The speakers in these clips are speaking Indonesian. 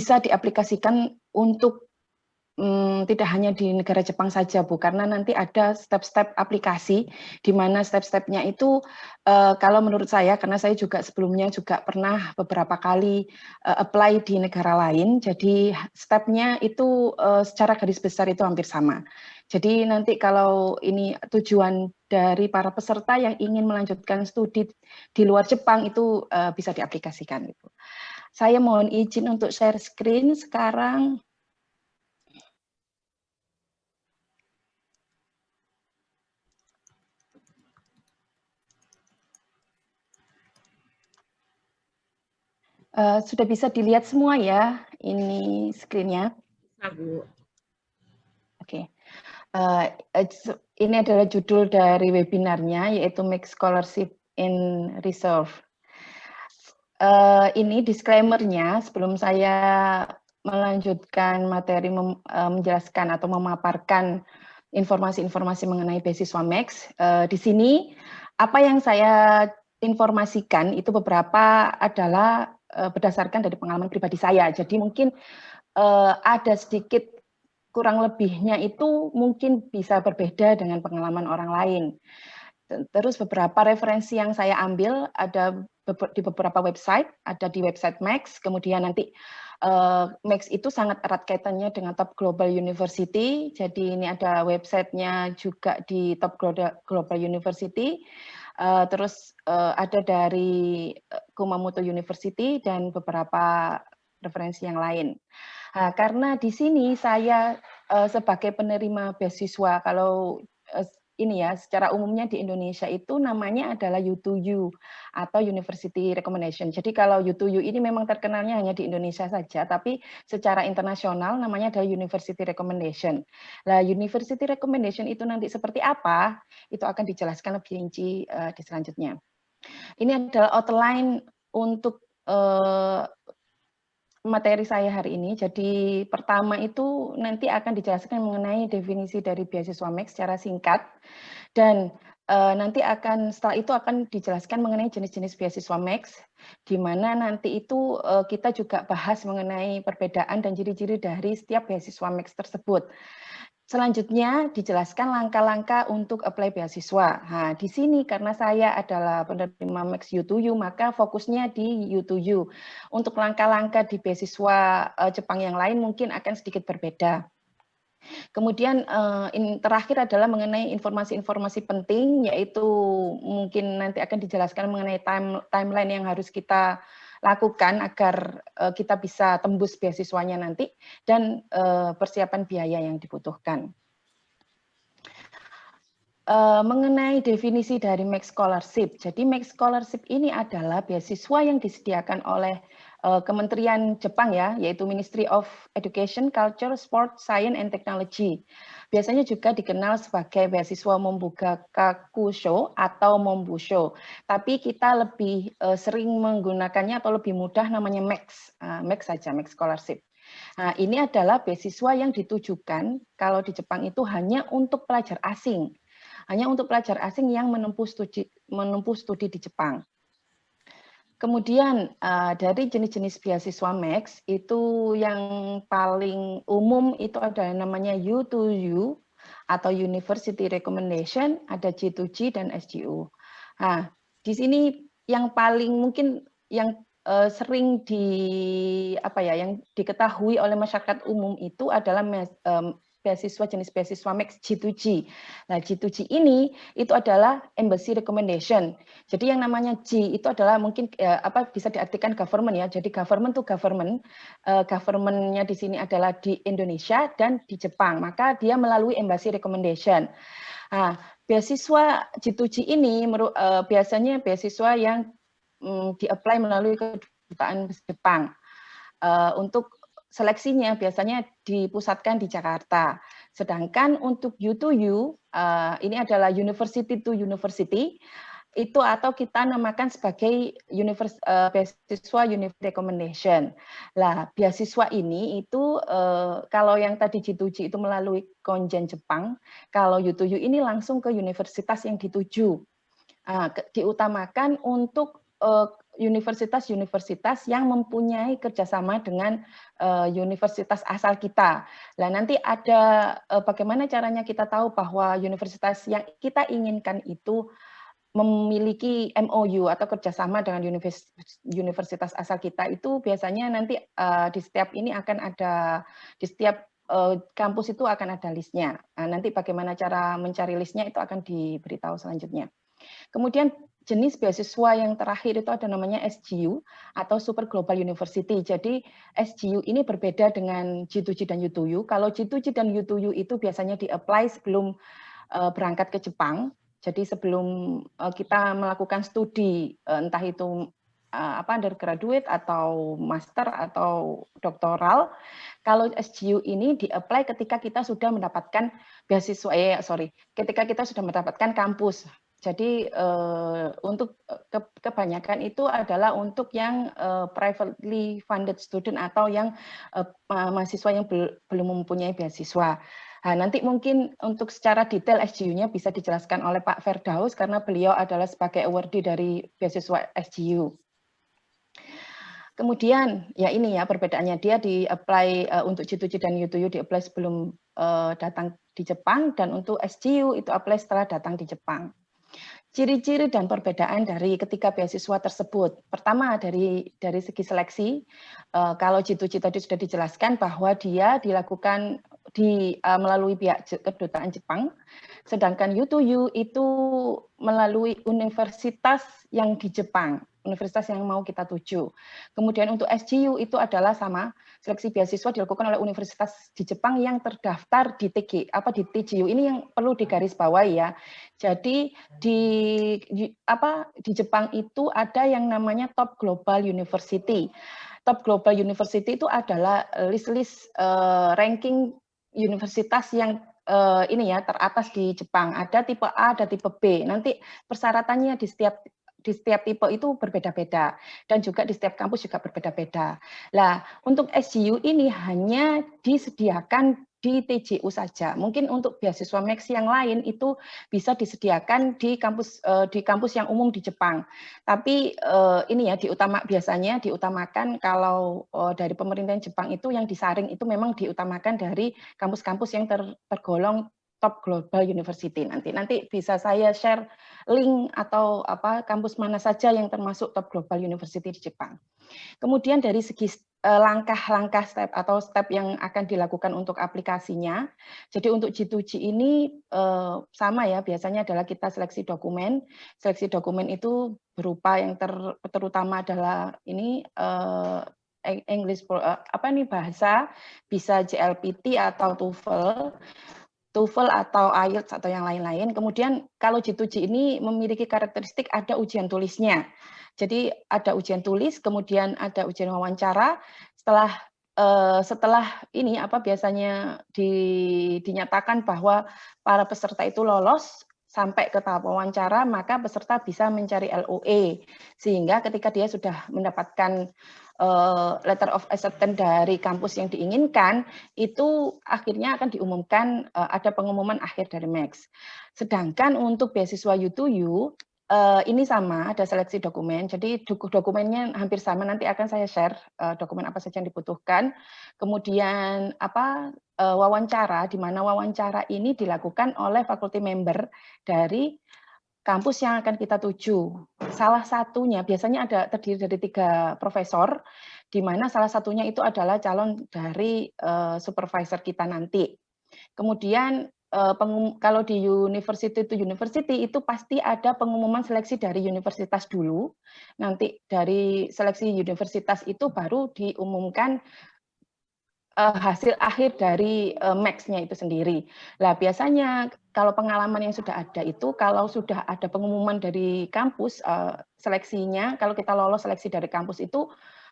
bisa diaplikasikan untuk tidak hanya di negara Jepang saja, Bu, karena nanti ada step-step aplikasi, di mana step-stepnya itu kalau menurut saya, karena saya juga sebelumnya juga pernah beberapa kali apply di negara lain, jadi stepnya itu secara garis besar itu hampir sama. Jadi nanti kalau ini tujuan dari para peserta yang ingin melanjutkan studi di luar Jepang itu bisa diaplikasikan. Gitu. Saya mohon izin untuk share screen sekarang. Sudah bisa dilihat semua ya, ini screen-nya. Bisa, Bu. Oke. Ini adalah judul dari webinarnya, yaitu Make Scholarship in Reserve. Ini disclaimer-nya sebelum saya melanjutkan materi menjelaskan atau memaparkan informasi-informasi mengenai beasiswa Max. Di sini apa yang saya informasikan itu beberapa adalah berdasarkan dari pengalaman pribadi saya. Jadi mungkin ada sedikit kurang lebihnya itu mungkin bisa berbeda dengan pengalaman orang lain. Terus beberapa referensi yang saya ambil ada di beberapa website, ada di website Max, kemudian nanti Max itu sangat erat kaitannya dengan Top Global University, jadi ini ada websitenya juga di Top Global University, terus ada dari Kumamoto University dan beberapa referensi yang lain. Nah, karena di sini saya sebagai penerima beasiswa, kalau ini ya, secara umumnya di Indonesia itu namanya adalah U2U atau University Recommendation. Jadi kalau U2U ini memang terkenalnya hanya di Indonesia saja, tapi secara internasional namanya adalah University Recommendation. Nah, University Recommendation itu nanti seperti apa? Itu akan dijelaskan lebih rinci di selanjutnya. Ini adalah outline untuk materi saya hari ini. Jadi pertama itu nanti akan dijelaskan mengenai definisi dari beasiswa Max secara singkat, dan nanti setelah itu akan dijelaskan mengenai jenis-jenis beasiswa Max, di mana nanti itu kita juga bahas mengenai perbedaan dan ciri-ciri dari setiap beasiswa Max tersebut. Selanjutnya dijelaskan langkah-langkah untuk apply beasiswa. Nah, di sini karena saya adalah penerima Max U2U, maka fokusnya di U2U. Untuk langkah-langkah di beasiswa Jepang yang lain mungkin akan sedikit berbeda. Kemudian terakhir adalah mengenai informasi-informasi penting, yaitu mungkin nanti akan dijelaskan mengenai timeline yang harus kita lakukan agar kita bisa tembus beasiswanya nanti, dan persiapan biaya yang dibutuhkan. Mengenai definisi dari Max Scholarship, jadi Max Scholarship ini adalah beasiswa yang disediakan oleh Kementerian Jepang ya, yaitu Ministry of Education, Culture, Sport, Science, and Technology. Biasanya juga dikenal sebagai beasiswa Mombuga Kakusho atau Mombusho. Tapi kita lebih sering menggunakannya atau lebih mudah namanya Max, Max saja, Max Scholarship. Nah, ini adalah beasiswa yang ditujukan kalau di Jepang itu hanya untuk pelajar asing. Hanya untuk pelajar asing yang menempuh studi di Jepang. Kemudian dari jenis-jenis beasiswa Max itu yang paling umum itu ada namanya U2U atau University Recommendation, ada G2G dan SGU. Nah, di sini yang paling mungkin yang sering yang diketahui oleh masyarakat umum itu adalah beasiswa jenis beasiswa Max G2G. Nah, G2G ini itu adalah Embassy Recommendation. Jadi yang namanya G itu adalah mungkin bisa diartikan government ya. Jadi government to government, government-nya di sini adalah di Indonesia dan di Jepang. Maka dia melalui Embassy Recommendation. Nah, beasiswa G2G ini biasanya beasiswa yang di-apply melalui kedutaan Jepang. Untuk seleksinya biasanya dipusatkan di Jakarta. Sedangkan untuk U2U, ini adalah University to University, itu atau kita namakan sebagai beasiswa University Recommendation. Lah, beasiswa ini itu kalau yang tadi G2G itu melalui konjen Jepang, kalau U2U ini langsung ke universitas yang dituju. Diutamakan untuk universitas-universitas yang mempunyai kerjasama dengan universitas asal kita. Nah, nanti ada bagaimana caranya kita tahu bahwa universitas yang kita inginkan itu memiliki MOU atau kerjasama dengan universitas asal kita itu biasanya nanti di setiap ini akan ada di setiap kampus itu akan ada listnya. Nah, nanti bagaimana cara mencari listnya itu akan diberitahu selanjutnya. Kemudian jenis beasiswa yang terakhir itu ada namanya SGU atau Super Global University. Jadi SGU ini berbeda dengan G2G dan U2U. Kalau G2G dan U2U itu biasanya di-apply sebelum berangkat ke Jepang. Jadi sebelum kita melakukan studi, entah itu undergraduate atau master atau doktoral, kalau SGU ini di-apply ketika kita sudah mendapatkan beasiswa, ketika kita sudah mendapatkan kampus. Jadi untuk kebanyakan itu adalah untuk yang privately funded student atau yang mahasiswa yang belum mempunyai beasiswa. Nah, nanti mungkin untuk secara detail SGU-nya bisa dijelaskan oleh Pak Firdaus karena beliau adalah sebagai awardee dari beasiswa SGU. Kemudian ya ini ya perbedaannya, dia di-apply untuk G2G dan U2U di-apply sebelum datang di Jepang, dan untuk SGU itu apply setelah datang di Jepang. Ciri-ciri dan perbedaan dari ketiga beasiswa tersebut. Pertama dari segi seleksi, kalau G2G tadi sudah dijelaskan bahwa dia dilakukan melalui pihak kedutaan Jepang, sedangkan U2U itu melalui universitas yang di Jepang, universitas yang mau kita tuju. Kemudian untuk SGU itu adalah sama, seleksi beasiswa dilakukan oleh universitas di Jepang yang terdaftar di TGU. Ini yang perlu digarisbawahi ya. Jadi di Jepang itu ada yang namanya Top Global University. Top Global University itu adalah list-list ranking universitas yang ini ya teratas di Jepang. Ada tipe A, ada tipe B. Nanti persyaratannya di setiap tipe itu berbeda-beda, dan juga di setiap kampus juga berbeda-beda. Nah, untuk SGU ini hanya disediakan di TGU saja. Mungkin untuk beasiswa Max yang lain itu bisa disediakan di kampus yang umum di Jepang. Tapi ini ya biasanya diutamakan kalau dari pemerintahan Jepang itu yang disaring itu memang diutamakan dari kampus-kampus yang tergolong Top Global University. Nanti bisa saya share link atau kampus mana saja yang termasuk Top Global University di Jepang. Kemudian dari segi langkah-langkah step yang akan dilakukan untuk aplikasinya. Jadi untuk G2G ini sama ya, biasanya adalah kita seleksi dokumen. Seleksi dokumen itu berupa yang terutama adalah ini English bahasa, bisa JLPT atau TOEFL atau IELTS atau yang lain-lain. Kemudian kalau G2G ini memiliki karakteristik ada ujian tulisnya. Jadi ada ujian tulis, kemudian ada ujian wawancara. Setelah ini biasanya dinyatakan bahwa para peserta itu lolos sampai ke tahap wawancara, maka peserta bisa mencari LOE, sehingga ketika dia sudah mendapatkan letter of acceptance dari kampus yang diinginkan, itu akhirnya akan diumumkan, ada pengumuman akhir dari Max. Sedangkan untuk beasiswa U2U, ini sama, ada seleksi dokumen, jadi dokumennya hampir sama, nanti akan saya share dokumen apa saja yang dibutuhkan. Kemudian wawancara, di mana wawancara ini dilakukan oleh faculty member dari kampus yang akan kita tuju. Salah satunya biasanya terdiri dari 3 profesor, di mana salah satunya itu adalah calon dari supervisor kita nanti. Kemudian kalau di university to university itu pasti ada pengumuman seleksi dari universitas dulu. Nanti dari seleksi universitas itu baru diumumkan hasil akhir dari Max-nya itu sendiri. Nah, biasanya kalau pengalaman yang sudah ada itu, kalau sudah ada pengumuman dari kampus seleksinya, kalau kita lolos seleksi dari kampus itu,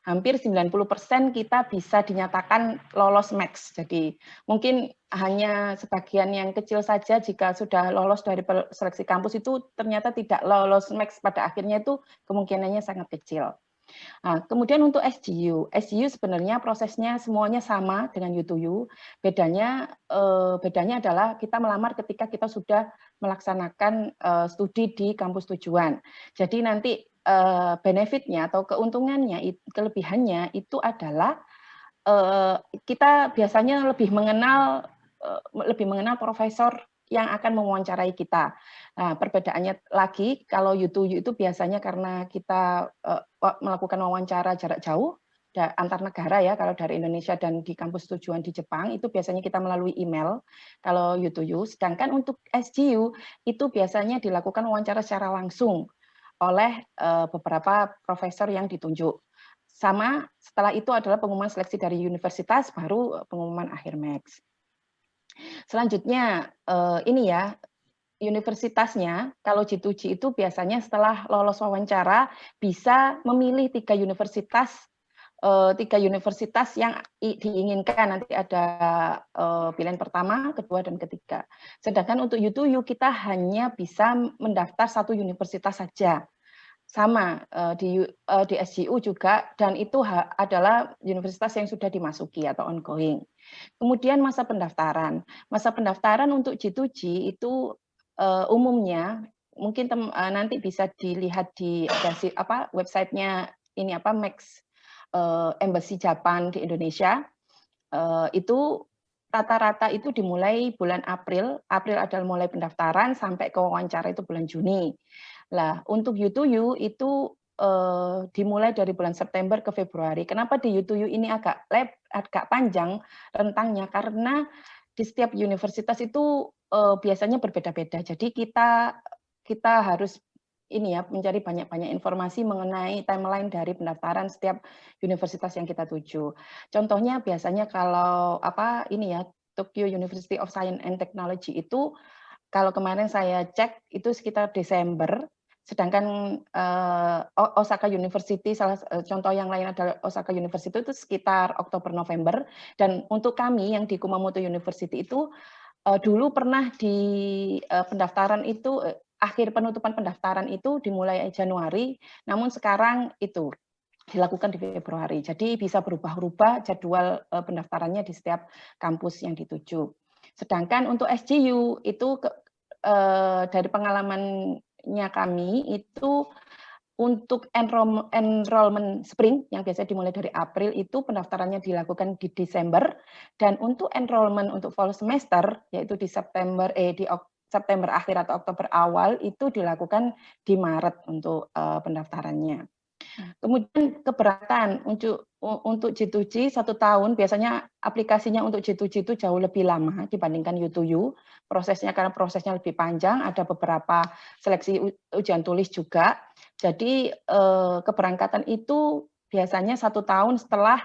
hampir 90% kita bisa dinyatakan lolos Max. Jadi mungkin hanya sebagian yang kecil saja jika sudah lolos dari seleksi kampus itu ternyata tidak lolos Max pada akhirnya, itu kemungkinannya sangat kecil. Nah, kemudian untuk SGU sebenarnya prosesnya semuanya sama dengan U2U. Bedanya adalah kita melamar ketika kita sudah melaksanakan studi di kampus tujuan. Jadi nanti benefitnya atau keuntungannya, kelebihannya itu adalah kita biasanya lebih mengenal profesor yang akan mewawancarai kita. Nah, perbedaannya lagi kalau U2U itu biasanya karena kita melakukan wawancara jarak jauh antar negara ya, kalau dari Indonesia dan di kampus tujuan di Jepang itu biasanya kita melalui email kalau U2U. Sedangkan untuk SGU itu biasanya dilakukan wawancara secara langsung oleh beberapa profesor yang ditunjuk. Sama setelah itu adalah pengumuman seleksi dari universitas, baru pengumuman akhir Max. Selanjutnya ini ya, universitasnya kalau G2G itu biasanya setelah lolos wawancara bisa memilih tiga universitas yang diinginkan. Nanti ada pilihan pertama, kedua, dan ketiga. Sedangkan untuk U2U kita hanya bisa mendaftar satu universitas saja. Sama di SGU juga, dan itu adalah universitas yang sudah dimasuki atau ongoing. Kemudian masa pendaftaran. Masa pendaftaran untuk G2G itu umumnya mungkin nanti bisa dilihat di websitenya ini Max Embassy Japan di Indonesia. Itu rata-rata itu dimulai bulan April. April adalah mulai pendaftaran sampai ke wawancara itu bulan Juni. Lah, untuk U2U itu dimulai dari bulan September ke Februari. Kenapa di U2U ini agak panjang rentangnya? Karena di setiap universitas itu biasanya berbeda-beda. Jadi kita harus ini ya mencari banyak-banyak informasi mengenai timeline dari pendaftaran setiap universitas yang kita tuju. Contohnya biasanya kalau ini ya Tokyo University of Science and Technology itu kalau kemarin saya cek itu sekitar Desember. Sedangkan Osaka University, contoh yang lain adalah Osaka University itu sekitar Oktober-November. Dan untuk kami yang di Kumamoto University itu dulu pernah di pendaftaran itu, akhir penutupan pendaftaran itu dimulai Januari, namun sekarang itu dilakukan di Februari. Jadi bisa berubah-ubah jadwal pendaftarannya di setiap kampus yang dituju. Sedangkan untuk SGU itu dari pengalamannya kami itu untuk enrollment spring yang biasa dimulai dari April itu pendaftarannya dilakukan di Desember, dan untuk enrollment untuk fall semester yaitu di September akhir atau Oktober awal itu dilakukan di Maret untuk pendaftarannya. Kemudian keberatan untuk G2G 1 tahun, biasanya aplikasinya untuk G2G itu jauh lebih lama dibandingkan U2U. Karena prosesnya lebih panjang, ada beberapa seleksi ujian tulis juga. Jadi keberangkatan itu biasanya 1 tahun setelah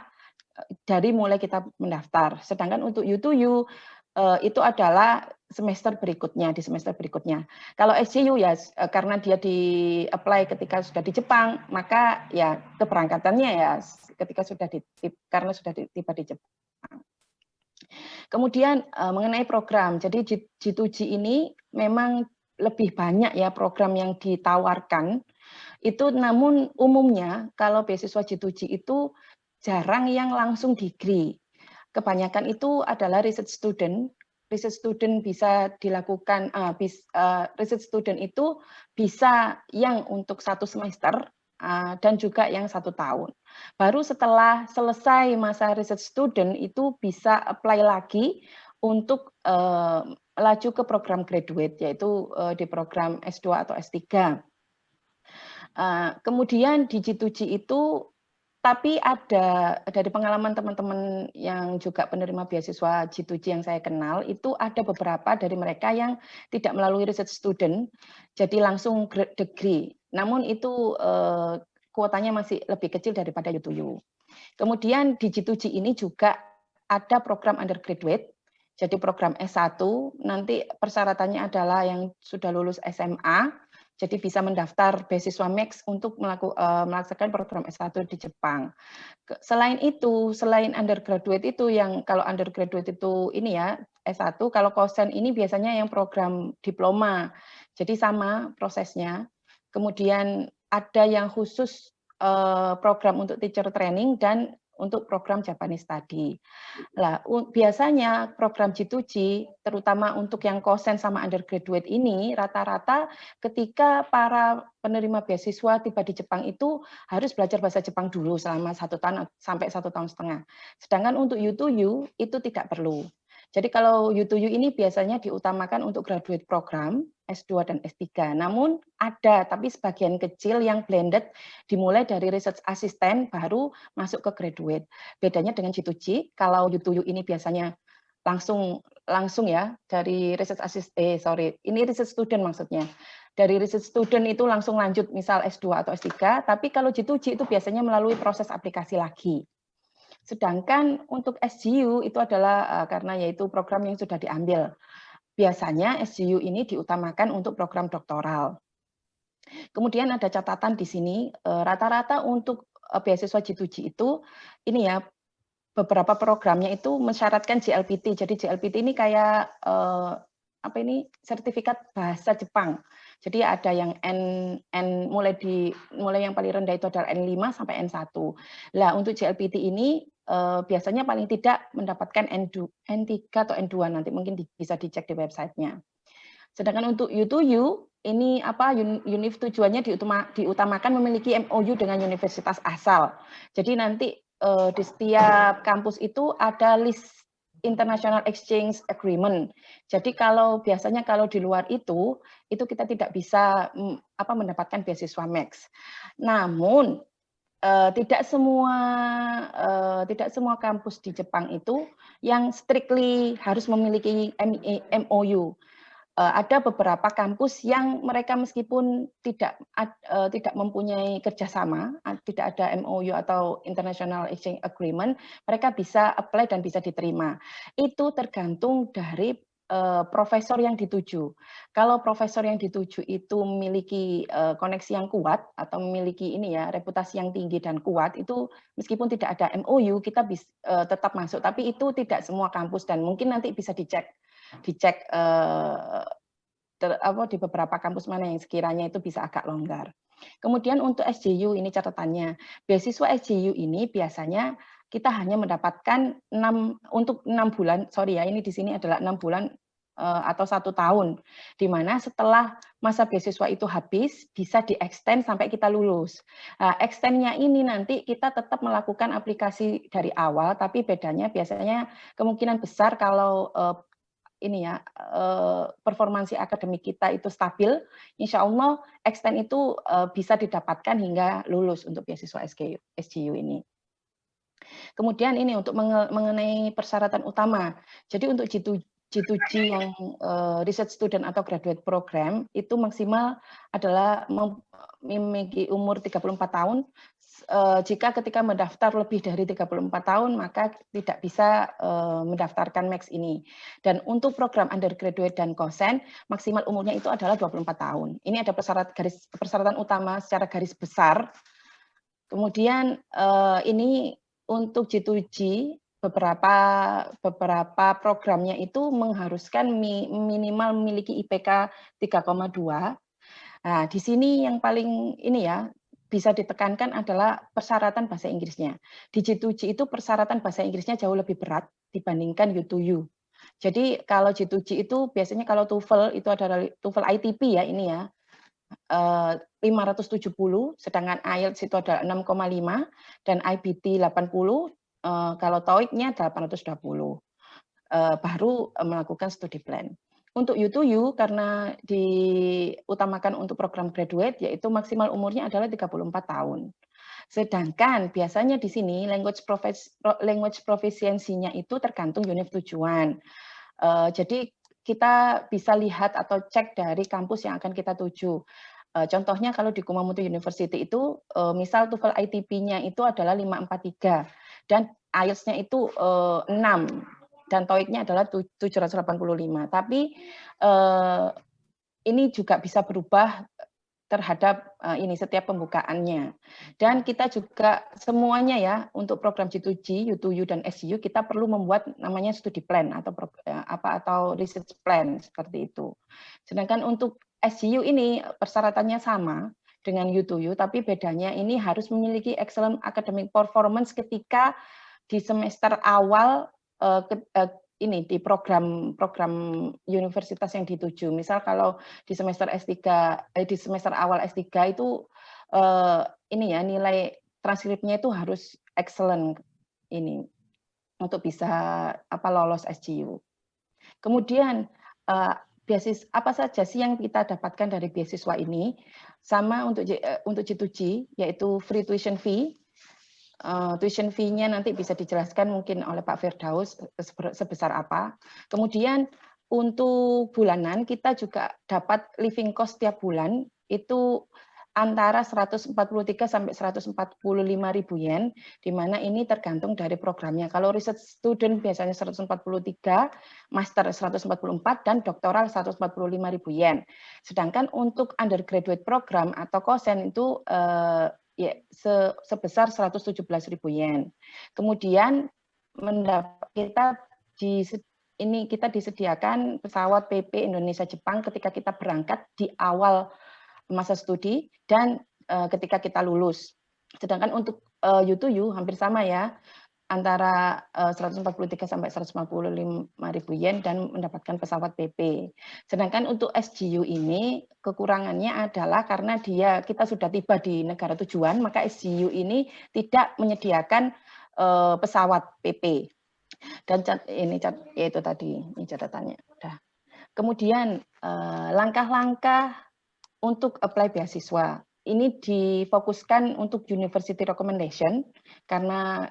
dari mulai kita mendaftar. Sedangkan untuk U2U itu adalah di semester berikutnya. Kalau SGU ya karena dia di apply ketika sudah di Jepang, maka ya keberangkatannya ya ketika karena sudah tiba di Jepang. Kemudian mengenai program, jadi G2G ini memang lebih banyak ya program yang ditawarkan. Itu namun umumnya kalau beasiswa G2G itu jarang yang langsung degree. Kebanyakan itu adalah research student. Research student bisa dilakukan, research student itu bisa yang untuk 1 semester dan juga yang 1 tahun. Baru setelah selesai masa research student itu bisa apply lagi untuk melaju ke program graduate, yaitu di program S2 atau S3. Kemudian di G2G itu, tapi ada dari pengalaman teman-teman yang juga penerima beasiswa G2G yang saya kenal, itu ada beberapa dari mereka yang tidak melalui research student, jadi langsung degree. Namun itu kuotanya masih lebih kecil daripada U2U. Kemudian di G2G ini juga ada program undergraduate, jadi program S1, nanti persyaratannya adalah yang sudah lulus SMA, jadi bisa mendaftar beasiswa Max untuk melaksanakan program S1 di Jepang. Selain itu, selain undergraduate itu yang kalau undergraduate itu ini ya S1, kalau kosen ini biasanya yang program diploma. Jadi sama prosesnya. Kemudian ada yang khusus program untuk teacher training dan untuk program Japanese Study. Lah, biasanya program G2G, terutama untuk yang kosen sama undergraduate ini, rata-rata ketika para penerima beasiswa tiba di Jepang itu harus belajar bahasa Jepang dulu selama 1 tahun sampai 1,5 tahun. Sedangkan untuk U2U itu tidak perlu. Jadi kalau U2U ini biasanya diutamakan untuk graduate program, S2 dan S3. Namun ada, tapi sebagian kecil yang blended dimulai dari research assistant baru masuk ke graduate. Bedanya dengan G2G, kalau U2U ini biasanya langsung ya dari research ini research student maksudnya. Dari research student itu langsung lanjut misal S2 atau S3, tapi kalau G2G itu biasanya melalui proses aplikasi lagi. Sedangkan untuk SGU itu adalah karena yaitu program yang sudah diambil. Biasanya SGU ini diutamakan untuk program doktoral. Kemudian ada catatan di sini, rata-rata untuk beasiswa G2G itu, ini ya, beberapa programnya itu mensyaratkan JLPT. Jadi JLPT ini kayak sertifikat bahasa Jepang. Jadi ada yang mulai yang paling rendah itu adalah N5 sampai N1. Lah untuk JLPT ini biasanya paling tidak mendapatkan N3 atau N2 nanti mungkin bisa dicek di websitenya. Sedangkan untuk U2U ini UNIF tujuannya diutamakan memiliki MOU dengan universitas asal. Jadi nanti di setiap kampus itu ada list International Exchange Agreement. Jadi biasanya kalau di luar itu kita tidak bisa mendapatkan beasiswa Max. Namun tidak semua kampus di Jepang itu yang strictly harus memiliki MOU. Ada beberapa kampus yang mereka meskipun tidak mempunyai kerjasama, tidak ada MOU atau International Exchange Agreement, mereka bisa apply dan bisa diterima. Itu tergantung dari profesor yang dituju. Kalau profesor yang dituju itu memiliki koneksi yang kuat atau memiliki reputasi yang tinggi dan kuat, itu meskipun tidak ada MOU kita bisa tetap masuk. Tapi itu tidak semua kampus dan mungkin nanti bisa dicek di beberapa kampus mana yang sekiranya itu bisa agak longgar. Kemudian untuk SJU ini catatannya, beasiswa SJU ini biasanya kita hanya mendapatkan 6 bulan, ini di sini adalah 6 bulan atau 1 tahun, di mana setelah masa beasiswa itu habis bisa di-extend sampai kita lulus. Nah, extend-nya ini nanti kita tetap melakukan aplikasi dari awal, tapi bedanya biasanya kemungkinan besar kalau performansi akademik kita itu stabil, insya Allah extend itu bisa didapatkan hingga lulus untuk beasiswa SGU ini. Kemudian ini untuk mengenai persyaratan utama. Jadi untuk G2G yang research student atau graduate program itu maksimal adalah memiliki umur 34 tahun. Jika ketika mendaftar lebih dari 34 tahun, maka tidak bisa mendaftarkan Max ini. Dan untuk program undergraduate dan kosen, maksimal umurnya itu adalah 24 tahun. Ini ada persyaratan utama secara garis besar. Kemudian ini untuk G2G, beberapa programnya itu mengharuskan minimal memiliki IPK 3,2. Nah, di sini yang paling bisa ditekankan adalah persyaratan bahasa Inggrisnya. Di G2G itu persyaratan bahasa Inggrisnya jauh lebih berat dibandingkan U2U. Jadi kalau G2G itu biasanya kalau TOEFL itu adalah TOEFL ITP ya ini ya. 570, sedangkan IELTS itu adalah 6,5 dan IBT 80, kalau TOEIC-nya 820. Baru melakukan studi plan. Untuk U2U karena diutamakan untuk program graduate yaitu maksimal umurnya adalah 34 tahun. Sedangkan biasanya di sini language proficiency-nya itu tergantung unit tujuan. Jadi kita bisa lihat atau cek dari kampus yang akan kita tuju. Contohnya kalau di Kumamoto University itu misal TOEFL ITP-nya itu adalah 543 dan IELTS-nya itu 6. Dan TOEIC-nya adalah 785. Tapi ini juga bisa berubah terhadap setiap pembukaannya. Dan kita juga semuanya ya untuk program G2G, U2U dan SGU kita perlu membuat namanya studi plan atau research plan seperti itu. Sedangkan untuk SGU ini persyaratannya sama. dengan U2U, tapi bedanya ini harus memiliki excellent academic performance ketika di semester awal ini di program universitas yang dituju. Misal kalau di semester S3 di semester awal S3 itu ini ya, nilai transkripnya itu harus excellent ini untuk bisa lolos SGU. Kemudian beasiswa apa saja sih yang kita dapatkan dari beasiswa ini? Sama untuk J2G, yaitu free tuition fee. Tuition fee-nya nanti bisa dijelaskan mungkin oleh Pak Firdaus sebesar apa. Kemudian untuk bulanan kita juga dapat living cost tiap bulan itu antara 143 sampai 145 ribu yen, di mana ini tergantung dari programnya. Kalau research student biasanya 143, master 144, dan doktoral 145 ribu yen. Sedangkan untuk undergraduate program atau kosen itu ya, sebesar 117.000 yen. Kemudian kita disediakan pesawat PP Indonesia Jepang ketika kita berangkat di awal masa studi dan ketika kita lulus. Sedangkan untuk U2U hampir sama ya, antara 143 sampai 155.000 yen dan mendapatkan pesawat PP. Sedangkan untuk SGU ini kekurangannya adalah karena kita sudah tiba di negara tujuan, maka SGU ini tidak menyediakan pesawat PP. Dan yaitu tadi ini catatannya. Udah. Kemudian langkah-langkah untuk apply beasiswa. Ini difokuskan untuk university recommendation karena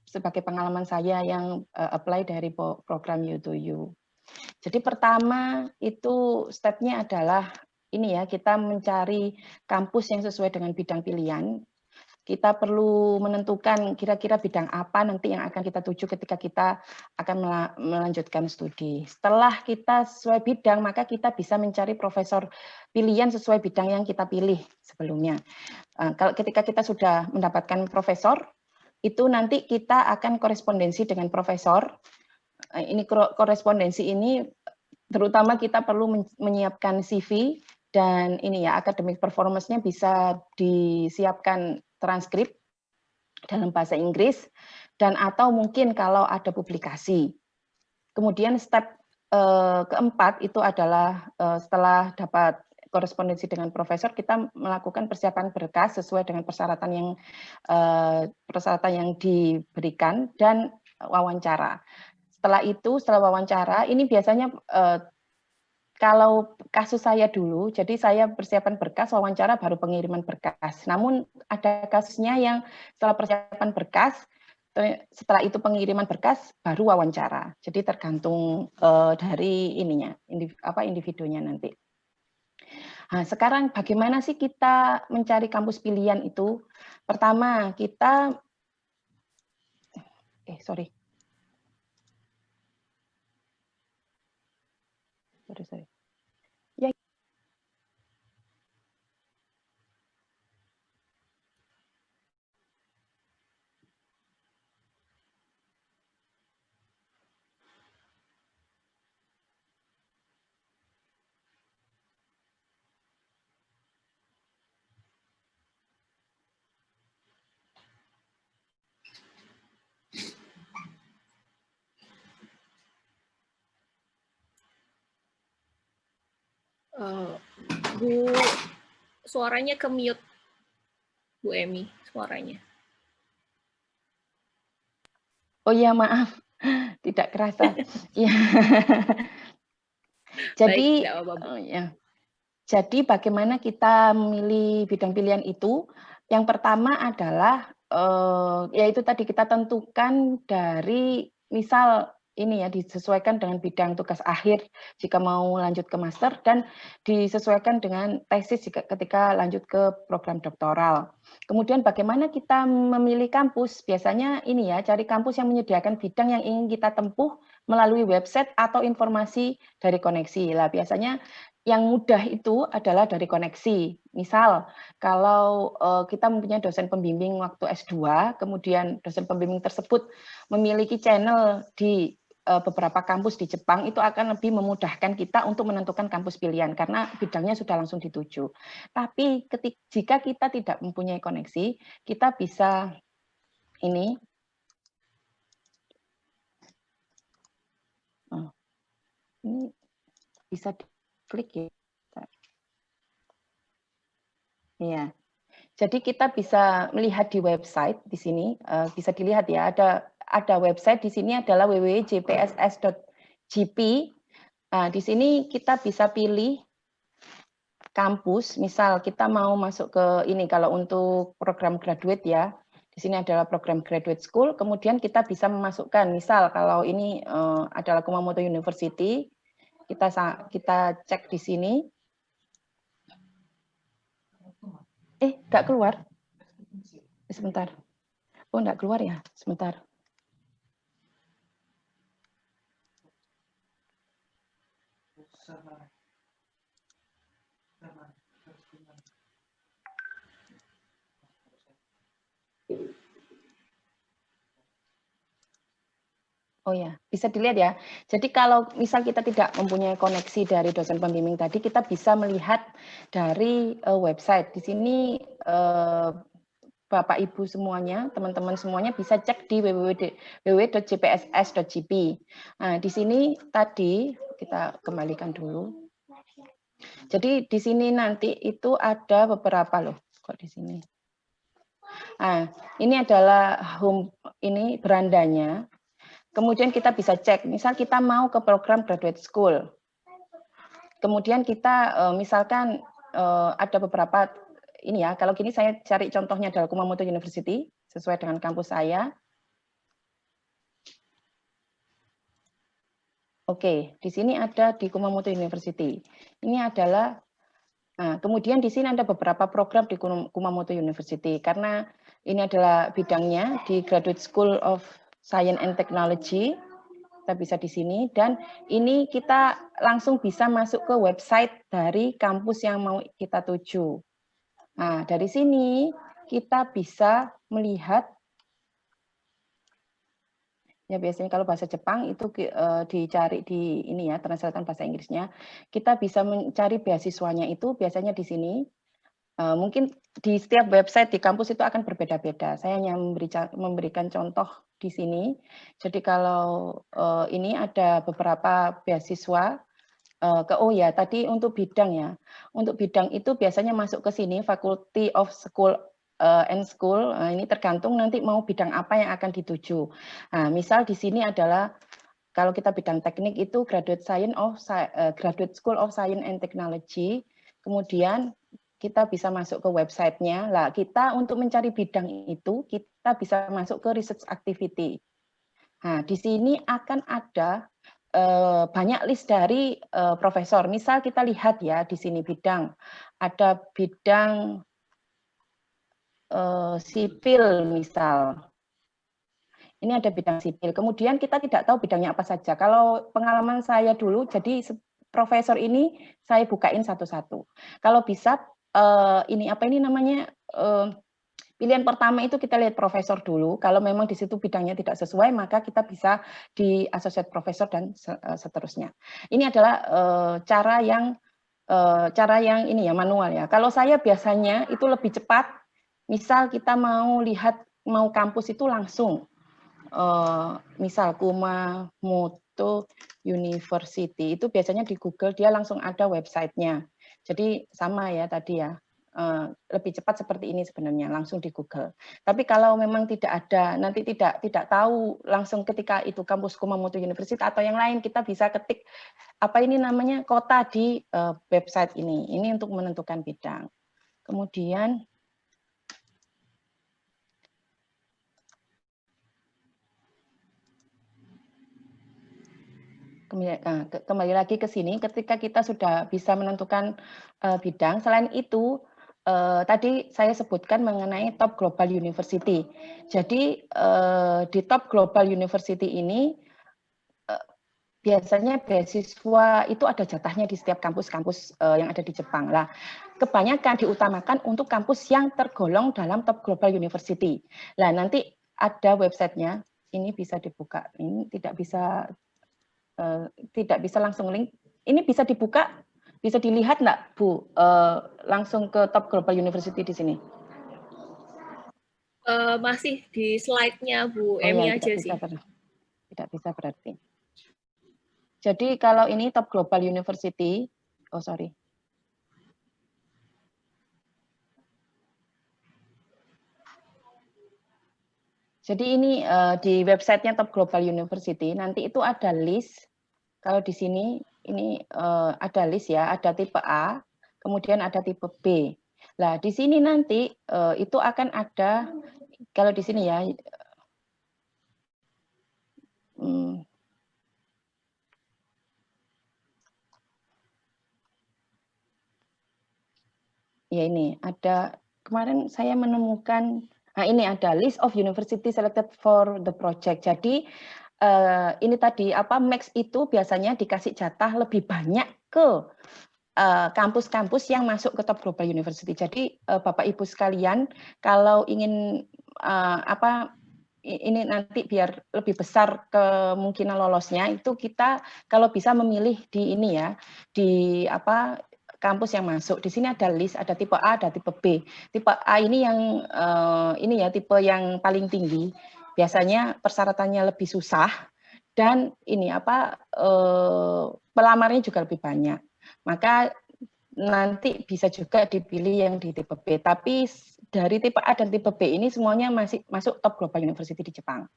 sebagai pengalaman saya yang apply dari program U2U. Jadi pertama itu stepnya adalah ini ya, kita mencari kampus yang sesuai dengan bidang pilihan. Kita perlu menentukan kira-kira bidang apa nanti yang akan kita tuju ketika kita akan melanjutkan studi. Setelah kita sesuai bidang, maka kita bisa mencari profesor pilihan sesuai bidang yang kita pilih sebelumnya. Kalau ketika kita sudah mendapatkan profesor, itu nanti kita akan korespondensi dengan profesor. Ini korespondensi ini terutama kita perlu menyiapkan CV dan ini ya, academic performance-nya bisa disiapkan transkrip dalam bahasa Inggris dan atau mungkin kalau ada publikasi. Kemudian step keempat itu adalah setelah dapat korespondensi dengan profesor, kita melakukan persiapan berkas sesuai dengan persyaratan yang diberikan dan wawancara. Setelah wawancara, ini biasanya kalau kasus saya dulu, jadi saya persiapan berkas, wawancara baru pengiriman berkas. Namun ada kasusnya yang setelah persiapan berkas, setelah itu pengiriman berkas, baru wawancara. Jadi tergantung dari individunya nanti. Nah, sekarang bagaimana sih kita mencari kampus pilihan itu? Pertama, kita sorry. Ya. Bu, suaranya ke mute, Bu Emi, suaranya. Oh iya, maaf, tidak kerasa. Ya. Jadi, jadi bagaimana kita memilih bidang pilihan itu? Yang pertama adalah yaitu tadi kita tentukan dari misal ini ya, disesuaikan dengan bidang tugas akhir jika mau lanjut ke master dan disesuaikan dengan tesis ketika lanjut ke program doktoral. Kemudian bagaimana kita memilih kampus? Biasanya ini ya, cari kampus yang menyediakan bidang yang ingin kita tempuh melalui website atau informasi dari koneksi. Lah biasanya yang mudah itu adalah dari koneksi. Misal, kalau kita mempunyai dosen pembimbing waktu S2, kemudian dosen pembimbing tersebut memiliki channel di beberapa kampus di Jepang itu akan lebih memudahkan kita untuk menentukan kampus pilihan karena bidangnya sudah langsung dituju. Tapi jika kita tidak mempunyai koneksi, kita bisa ini bisa diklik ya. Iya. Jadi kita bisa melihat di website di sini, bisa dilihat ya, ada website di sini adalah www.jpss.jp. Nah, di sini kita bisa pilih kampus, misal kita mau masuk ke ini kalau untuk program graduate ya. Di sini adalah program graduate school, kemudian kita bisa memasukkan, misal kalau ini adalah Kumamoto University, kita cek di sini. Nggak keluar. Sebentar. Oh, nggak keluar ya? Sebentar. Oh ya, bisa dilihat ya. Jadi kalau misal kita tidak mempunyai koneksi dari dosen pembimbing tadi, kita bisa melihat dari website. Di sini Bapak Ibu semuanya, teman-teman semuanya bisa cek di www.jpss.jp. Nah, di sini tadi kita kembalikan dulu. Jadi di sini nanti itu ada beberapa loh, kok di sini. Nah, ini adalah home, ini berandanya. Kemudian kita bisa cek, misal kita mau ke program graduate school. Kemudian kita misalkan ada beberapa ini ya, kalau gini saya cari contohnya adalah Kumamoto University sesuai dengan kampus saya. Oke, di sini ada di Kumamoto University. Ini adalah kemudian di sini ada beberapa program di Kumamoto University karena ini adalah bidangnya di Graduate School of Science and Technology. Kita bisa di sini dan ini kita langsung bisa masuk ke website dari kampus yang mau kita tuju. Nah, dari sini kita bisa melihat ya biasanya kalau bahasa Jepang itu dicari di ini ya, translatean bahasa Inggrisnya. Kita bisa mencari beasiswanya itu biasanya di sini. Mungkin di setiap website di kampus itu akan berbeda-beda. Saya hanya memberikan contoh di sini. Jadi kalau ini ada beberapa beasiswa oh ya tadi untuk bidang ya. Untuk bidang itu biasanya masuk ke sini Faculty of School and School. Ini tergantung nanti mau bidang apa yang akan dituju. Nah, misal di sini adalah kalau kita bidang teknik itu Graduate School of Science and Technology. Kemudian kita bisa masuk ke websitenya. Lah, kita untuk mencari bidang itu, kita bisa masuk ke research activity. Nah, di sini akan ada banyak list dari profesor. Misal kita lihat ya, di sini bidang. Ada bidang sipil misal. Ini ada bidang sipil. Kemudian kita tidak tahu bidangnya apa saja. Kalau pengalaman saya dulu, jadi profesor ini saya bukain satu-satu. Kalau bisa ini apa ini namanya pilihan pertama itu kita lihat profesor dulu. Kalau memang di situ bidangnya tidak sesuai, maka kita bisa di associate profesor dan seterusnya. Ini adalah cara yang ini ya manual ya. Kalau saya biasanya itu lebih cepat. Misal kita mau kampus itu langsung. Misal Kumamoto University itu biasanya di Google dia langsung ada websitenya. Jadi sama ya tadi ya, lebih cepat seperti ini sebenarnya langsung di Google. Tapi kalau memang tidak ada, nanti tidak tahu langsung ketika itu kampus Kumamoto University atau yang lain, kita bisa ketik apa ini namanya kota di website ini. Ini untuk menentukan bidang. Kemudian kembali lagi ke sini, ketika kita sudah bisa menentukan bidang, selain itu, tadi saya sebutkan mengenai Top Global University. Jadi, di Top Global University ini, biasanya beasiswa itu ada jatahnya di setiap kampus-kampus yang ada di Jepang. Lah, kebanyakan diutamakan untuk kampus yang tergolong dalam Top Global University. Lah, nanti ada websitenya, ini bisa dibuka, ini tidak bisa tidak bisa langsung link. Ini bisa dibuka, bisa dilihat nggak, Bu? Langsung ke Top Global University di sini. Masih di slide-nya Bu Emi Ya, aja sih. Tidak bisa berarti. Jadi kalau ini Top Global University, oh sorry. Jadi ini di websitenya Top Global University, nanti itu ada list. Kalau di sini ini ada list ya, ada tipe A, kemudian ada tipe B. Nah, di sini nanti itu akan ada, kalau di sini ya, ya ini ada, kemarin saya menemukan, nah ini ada list of university selected for the project. Jadi ini tadi Max itu biasanya dikasih jatah lebih banyak ke kampus-kampus yang masuk ke Top Global University. Jadi Bapak Ibu sekalian, kalau ingin ini nanti biar lebih besar kemungkinan lolosnya, itu kita kalau bisa memilih di ini ya, di kampus yang masuk. Di sini ada list, ada tipe A, ada tipe B. Tipe A ini yang ini ya, tipe yang paling tinggi. Biasanya persyaratannya lebih susah dan ini pelamarnya juga lebih banyak. Maka nanti bisa juga dipilih yang di tipe B. Tapi dari tipe A dan tipe B ini semuanya masih masuk Top Global University di Jepang.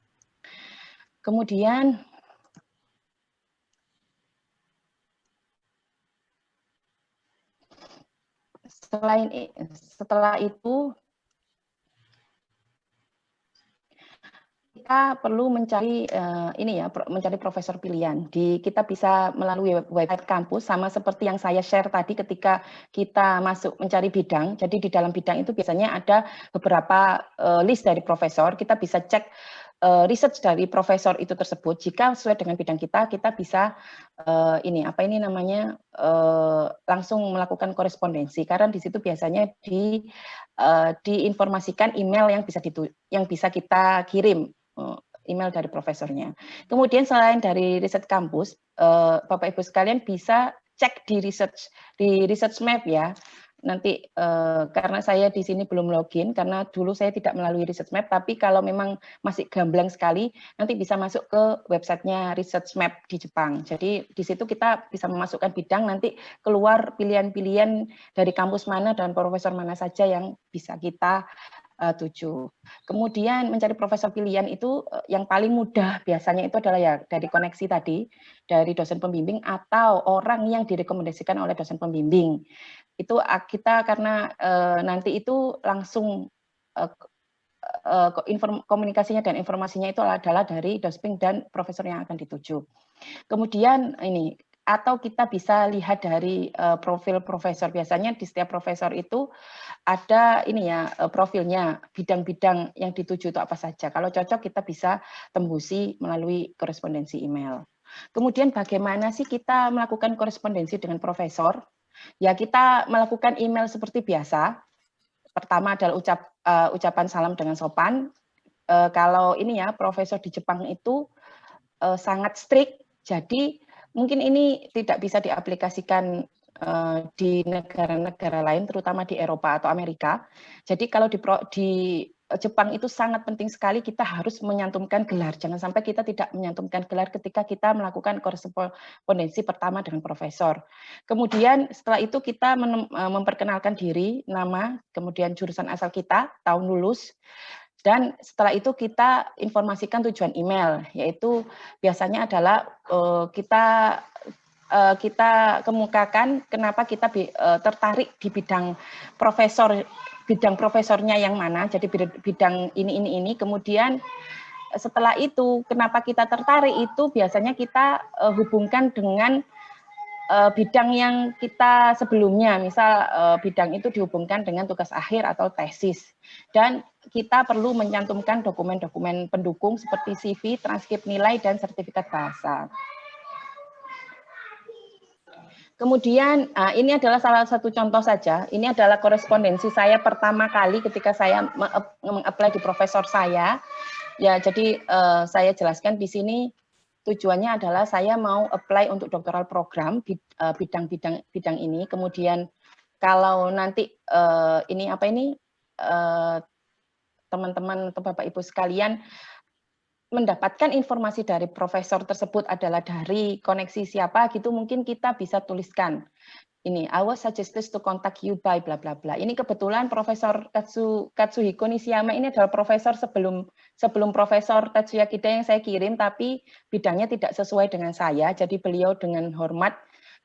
Kemudian setelah itu kita perlu mencari mencari profesor pilihan. Kita bisa melalui website kampus sama seperti yang saya share tadi ketika kita masuk mencari bidang. Jadi di dalam bidang itu biasanya ada beberapa list dari profesor. Kita bisa cek research dari profesor itu tersebut. Jika sesuai dengan bidang kita bisa langsung melakukan korespondensi. Karena di situ biasanya diinformasikan email yang bisa kita kirim, email dari profesornya. Kemudian selain dari riset kampus, Bapak Ibu sekalian bisa cek di research map ya. Nanti karena saya di sini belum login, karena dulu saya tidak melalui research map, tapi kalau memang masih gamblang sekali, nanti bisa masuk ke websitenya research map di Jepang. Jadi di situ kita bisa memasukkan bidang, nanti keluar pilihan-pilihan dari kampus mana dan profesor mana saja yang bisa kita tuju. Kemudian mencari profesor pilihan itu yang paling mudah biasanya itu adalah ya dari koneksi tadi, dari dosen pembimbing atau orang yang direkomendasikan oleh dosen pembimbing. Itu kita karena nanti itu langsung komunikasinya dan informasinya itu adalah dari dosping dan profesor yang akan dituju. Kemudian ini atau kita bisa lihat dari profil profesor. Biasanya di setiap profesor itu ada ini ya profilnya, bidang-bidang yang dituju itu apa saja. Kalau cocok kita bisa tembusi melalui korespondensi email. Kemudian bagaimana sih kita melakukan korespondensi dengan profesor? Ya kita melakukan email seperti biasa. Pertama adalah ucapan salam dengan sopan. Kalau ini ya profesor di Jepang itu sangat strict, jadi mungkin ini tidak bisa diaplikasikan di negara-negara lain, terutama di Eropa atau Amerika. Jadi kalau di Jepang itu sangat penting sekali kita harus menyantumkan gelar. Jangan sampai kita tidak menyantumkan gelar ketika kita melakukan korespondensi pertama dengan profesor. Kemudian setelah itu kita memperkenalkan diri, nama, kemudian jurusan asal kita, tahun lulus, dan setelah itu kita informasikan tujuan email, yaitu biasanya adalah kita kemukakan kenapa kita tertarik di bidang profesornya yang mana, jadi bidang ini. Kemudian setelah itu kenapa kita tertarik itu biasanya kita hubungkan dengan bidang yang kita sebelumnya, misal bidang itu dihubungkan dengan tugas akhir atau tesis. Dan kita perlu mencantumkan dokumen-dokumen pendukung seperti CV, transkrip nilai, dan sertifikat bahasa. Kemudian ini adalah salah satu contoh saja. Ini adalah korespondensi saya pertama kali ketika saya meng-apply di profesor saya. Ya, jadi saya jelaskan di sini tujuannya adalah saya mau apply untuk doktoral program bidang ini. Kemudian kalau nanti teman-teman atau Bapak Ibu sekalian mendapatkan informasi dari profesor tersebut adalah dari koneksi siapa gitu, mungkin kita bisa tuliskan ini, I was suggested to contact you by bla bla bla. Ini kebetulan Profesor Katsuhiko Nishiyama ini adalah profesor sebelum Profesor Tetsuya Kida yang saya kirim, tapi bidangnya tidak sesuai dengan saya. Jadi beliau dengan hormat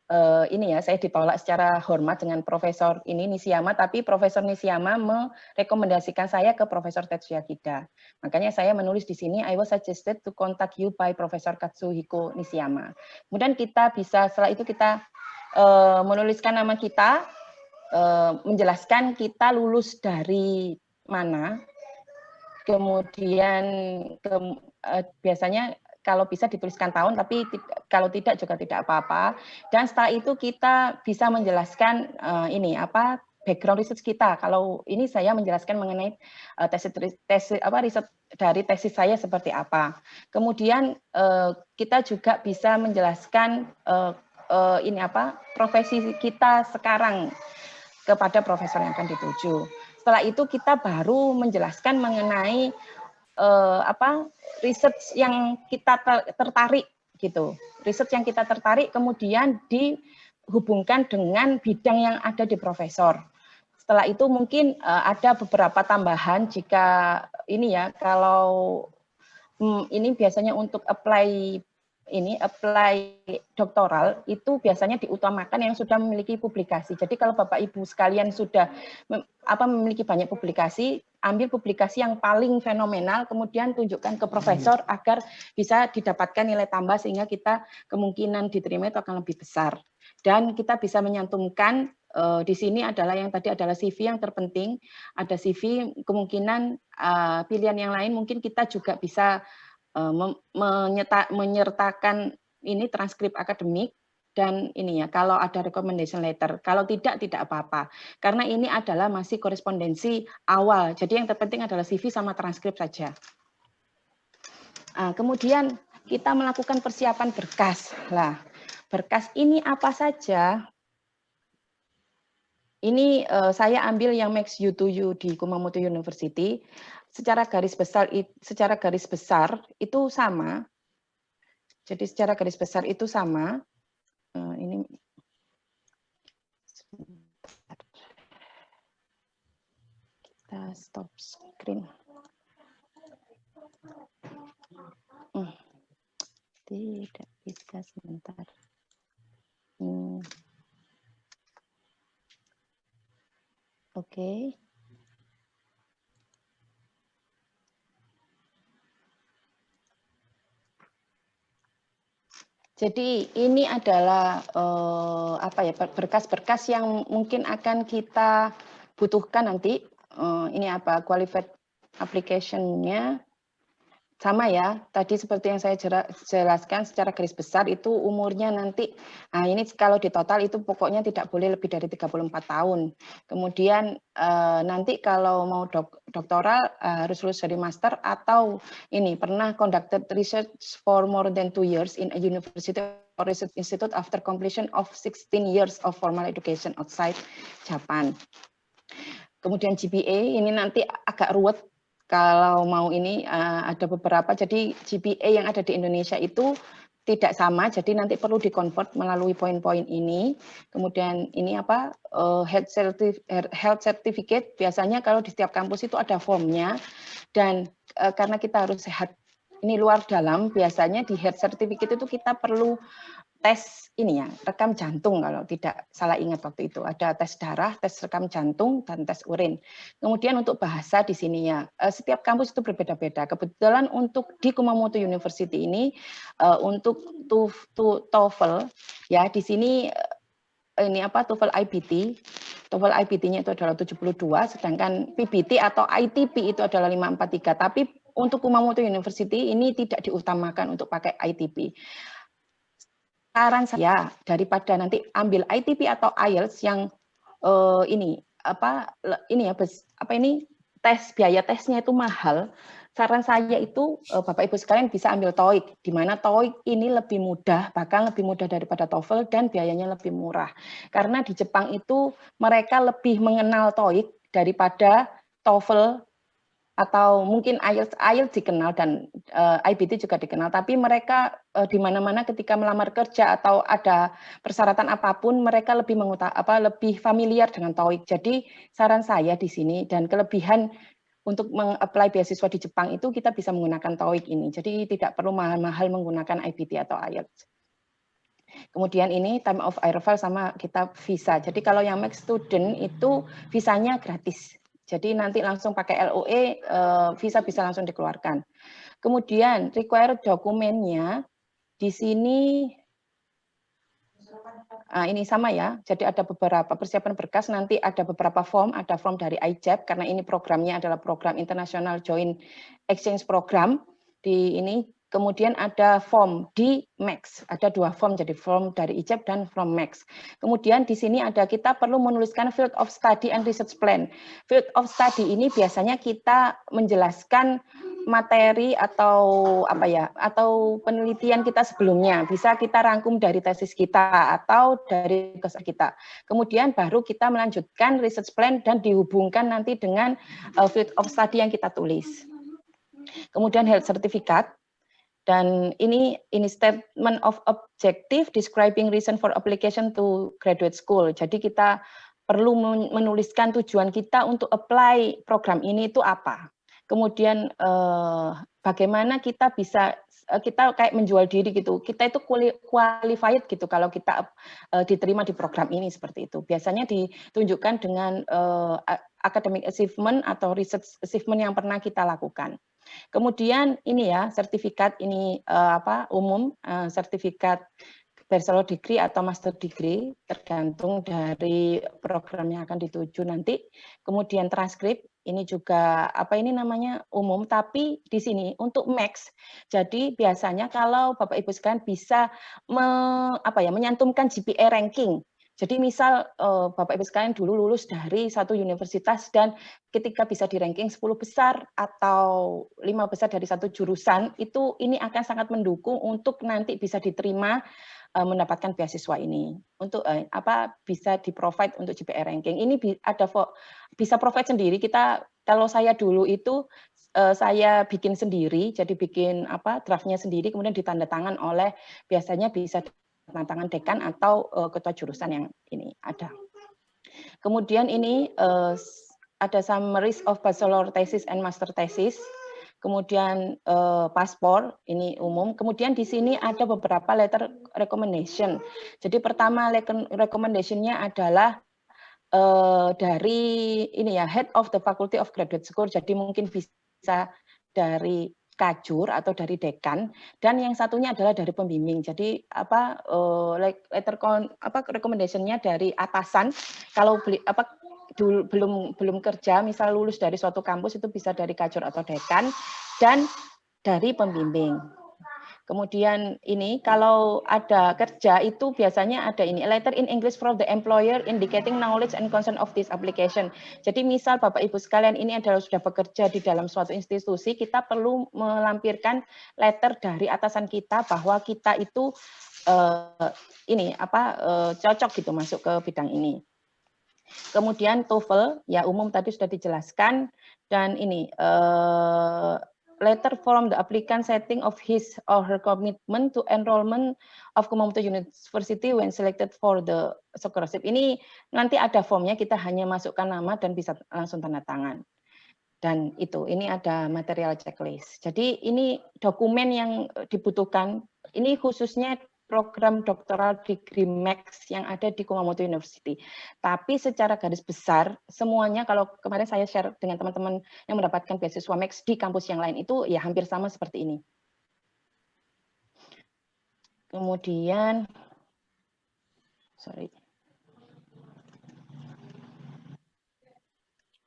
saya ditolak secara hormat dengan Profesor ini Nishiyama, tapi Profesor Nishiyama merekomendasikan saya ke Profesor Tetsuya Kida. Makanya saya menulis di sini, I was suggested to contact you by Profesor Katsuhiko Nishiyama. Kemudian kita bisa, setelah itu kita menuliskan nama kita, menjelaskan kita lulus dari mana, kemudian biasanya kalau bisa dituliskan tahun, tapi kalau tidak juga tidak apa-apa. Dan setelah itu kita bisa menjelaskan background research kita. Kalau ini saya menjelaskan mengenai riset dari tesis saya seperti apa. Kemudian kita juga bisa menjelaskan profesi kita sekarang kepada profesor yang akan dituju. Setelah itu kita baru menjelaskan mengenai research yang kita tertarik gitu. Research yang kita tertarik kemudian dihubungkan dengan bidang yang ada di profesor. Setelah itu mungkin ada beberapa tambahan jika kalau ini biasanya untuk apply doktoral itu biasanya diutamakan yang sudah memiliki publikasi. Jadi kalau Bapak Ibu sekalian sudah memiliki banyak publikasi, ambil publikasi yang paling fenomenal, kemudian tunjukkan ke profesor agar bisa didapatkan nilai tambah sehingga kita kemungkinan diterima itu akan lebih besar. Dan kita bisa menyantumkan di sini adalah yang tadi adalah CV yang terpenting, ada CV, kemungkinan pilihan yang lain mungkin kita juga bisa menyertakan ini transkrip akademik dan kalau ada recommendation letter. Kalau tidak apa-apa. Karena ini adalah masih korespondensi awal. Jadi yang terpenting adalah CV sama transkrip saja. Kemudian kita melakukan persiapan berkas. Lah, berkas ini apa saja? Ini saya ambil yang Max U2U di Kumamoto University. Secara garis besar itu sama. Jadi secara garis besar itu sama. Ini kita stop screen. Tidak bisa sebentar. Oke. Jadi ini adalah berkas-berkas yang mungkin akan kita butuhkan nanti. Ini qualified application-nya sama ya. Tadi seperti yang saya jelaskan secara garis besar itu umurnya nanti. Nah, ini kalau di total itu pokoknya tidak boleh lebih dari 34 tahun. Kemudian nanti kalau mau doktoral harus lulus dari master atau ini pernah conducted research for more than 2 years in a university or research institute after completion of 16 years of formal education outside Japan. Kemudian GPA ini nanti agak ruwet kalau mau ini ada beberapa. Jadi GPA yang ada di Indonesia itu tidak sama, jadi nanti perlu dikonvert melalui poin-poin ini. Kemudian ini health certificate biasanya kalau di setiap kampus itu ada formnya, dan karena kita harus sehat ini luar dalam, biasanya di health certificate itu kita perlu tes rekam jantung kalau tidak salah ingat waktu itu. Ada tes darah, tes rekam jantung, dan tes urin. Kemudian untuk bahasa di sini setiap kampus itu berbeda-beda. Kebetulan untuk di Kumamoto University ini untuk TOEFL ya di sini TOEFL IBT. TOEFL IBT-nya itu adalah 72, sedangkan PBT atau ITP itu adalah 543. Tapi untuk Kumamoto University ini tidak diutamakan untuk pakai ITP. Saran saya daripada nanti ambil ITP atau IELTS yang biaya tesnya itu mahal, saran saya itu Bapak Ibu sekalian bisa ambil TOEIC, di mana TOEIC ini lebih mudah, bahkan lebih mudah daripada TOEFL dan biayanya lebih murah. Karena di Jepang itu mereka lebih mengenal TOEIC daripada TOEFL atau mungkin IELTS dikenal dan IBT juga dikenal, tapi mereka di mana-mana ketika melamar kerja atau ada persyaratan apapun mereka lebih lebih familiar dengan TOEIC. Jadi saran saya di sini dan kelebihan untuk meng-apply beasiswa di Jepang itu kita bisa menggunakan TOEIC ini. Jadi tidak perlu mahal-mahal menggunakan IBT atau IELTS. Kemudian ini time of arrival sama kita visa. Jadi kalau yang max student itu visanya gratis. Jadi nanti langsung pakai LOE, visa bisa langsung dikeluarkan. Kemudian required dokumennya di sini, ini sama ya. Jadi ada beberapa persiapan berkas, nanti ada beberapa form, ada form dari IJEP karena ini programnya adalah program International Joint Exchange Program di ini. Kemudian ada form di Max, ada 2 form, jadi form dari IJEP dan form Max. Kemudian di sini ada kita perlu menuliskan field of study and research plan. Field of study ini biasanya kita menjelaskan materi atau atau penelitian kita sebelumnya, bisa kita rangkum dari tesis kita atau dari tugas kita. Kemudian baru kita melanjutkan research plan dan dihubungkan nanti dengan field of study yang kita tulis. Kemudian health certificate. Dan ini statement of objective describing reason for application to graduate school. Jadi kita perlu menuliskan tujuan kita untuk apply program ini itu apa. Kemudian bagaimana kita bisa kita kayak menjual diri gitu. Kita itu qualified gitu kalau kita diterima di program ini seperti itu. Biasanya ditunjukkan dengan academic achievement atau research achievement yang pernah kita lakukan. Kemudian ini ya sertifikat ini umum, sertifikat bachelor degree atau master degree tergantung dari program yang akan dituju nanti. Kemudian transkrip ini juga ini namanya umum, tapi di sini untuk Max. Jadi biasanya kalau Bapak Ibu sekalian bisa menyantumkan GPA ranking. Jadi misal Bapak Ibu sekalian dulu lulus dari satu universitas dan ketika bisa di ranking 10 besar atau 5 besar dari satu jurusan, itu ini akan sangat mendukung untuk nanti bisa diterima mendapatkan beasiswa ini. Untuk bisa di-provide untuk GPA ranking. Ini bisa provide sendiri. Kalau saya dulu itu saya bikin sendiri, jadi bikin draftnya sendiri, kemudian ditandatangan oleh biasanya bisa tantangan dekan atau ketua jurusan yang ini ada. Kemudian ini ada summaries of bachelor thesis and master thesis. Kemudian paspor ini umum. Kemudian di sini ada beberapa letter recommendation. Jadi pertama recommendation-nya adalah dari ini ya head of the faculty of graduate school. Jadi mungkin bisa dari kajur atau dari dekan, dan yang satunya adalah dari pembimbing. Jadi recommendation-nya dari atasan. Kalau belum kerja, misal lulus dari suatu kampus itu bisa dari kajur atau dekan dan dari pembimbing. Kemudian ini kalau ada kerja itu biasanya ada ini letter in English from the employer indicating knowledge and concern of this application. Jadi misal Bapak Ibu sekalian ini adalah sudah bekerja di dalam suatu institusi, kita perlu melampirkan letter dari atasan kita bahwa kita itu cocok gitu masuk ke bidang ini. Kemudian TOEFL ya umum tadi sudah dijelaskan, dan ini letter from the applicant setting of his or her commitment to enrollment of Kumamoto University when selected for the scholarship. Ini nanti ada formnya, kita hanya masukkan nama dan bisa langsung tanda tangan. Dan ini ada material checklist. Jadi ini dokumen yang dibutuhkan. Ini khususnya program doktoral degree Max yang ada di Kumamoto University. Tapi secara garis besar, semuanya kalau kemarin saya share dengan teman-teman yang mendapatkan beasiswa Max di kampus yang lain itu ya hampir sama seperti ini. Kemudian,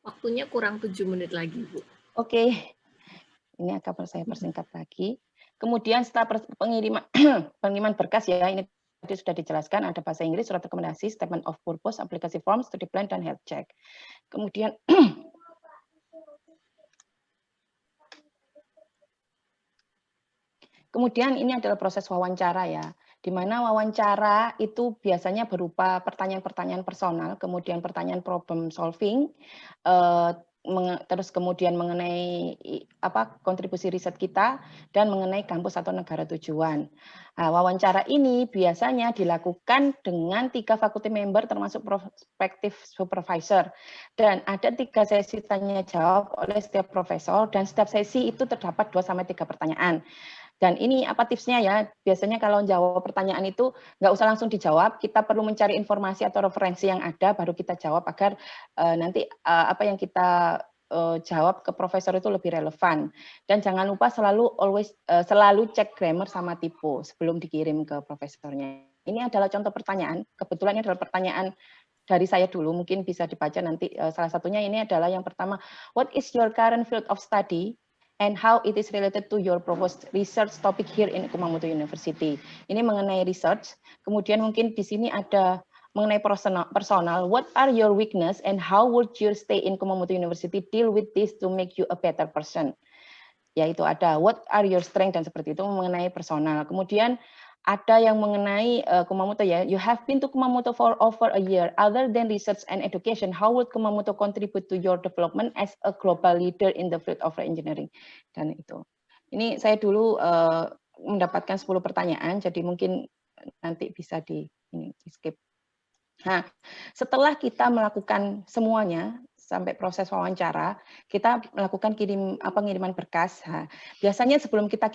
waktunya kurang 7 menit lagi, Bu. Oke. Ini akan saya persingkat lagi. Kemudian setelah pengiriman berkas ya, ini tadi sudah dijelaskan, ada bahasa Inggris, surat rekomendasi, statement of purpose, aplikasi form, study plan, dan health check. Kemudian Kemudian ini adalah proses wawancara ya, di mana wawancara itu biasanya berupa pertanyaan-pertanyaan personal, kemudian pertanyaan problem solving, terus kemudian mengenai kontribusi riset kita dan mengenai kampus atau negara tujuan. Nah, wawancara ini biasanya dilakukan dengan 3 faculty member termasuk prospective supervisor, dan ada 3 sesi tanya jawab oleh setiap profesor, dan setiap sesi itu terdapat 2-3 pertanyaan. Dan ini apa tipsnya ya, biasanya kalau jawab pertanyaan itu nggak usah langsung dijawab, kita perlu mencari informasi atau referensi yang ada, baru kita jawab agar nanti apa yang kita jawab ke profesor itu lebih relevan. Dan jangan lupa selalu cek grammar sama typo sebelum dikirim ke profesornya. Ini adalah contoh pertanyaan, kebetulan ini adalah pertanyaan dari saya dulu, mungkin bisa dibaca nanti. Salah satunya ini adalah yang pertama, what is your current field of study? And how it is related to your proposed research topic here in Kumamoto University. Ini mengenai research. Kemudian mungkin di sini ada mengenai personal. What are your weakness and how would your stay in Kumamoto University deal with this to make you a better person? Yaitu ada what are your strength dan seperti itu mengenai personal. Kemudian ada yang mengenai Kumamoto ya. You have been to Kumamoto for over a year. Other than research and education, how would Kumamoto contribute to your development as a global leader in the field of engineering? Dan itu. Ini saya dulu mendapatkan 10 pertanyaan, jadi mungkin nanti bisa di skip. Nah, setelah kita melakukan semuanya sampai proses wawancara, kita melakukan pengiriman berkas. Nah, biasanya sebelum kita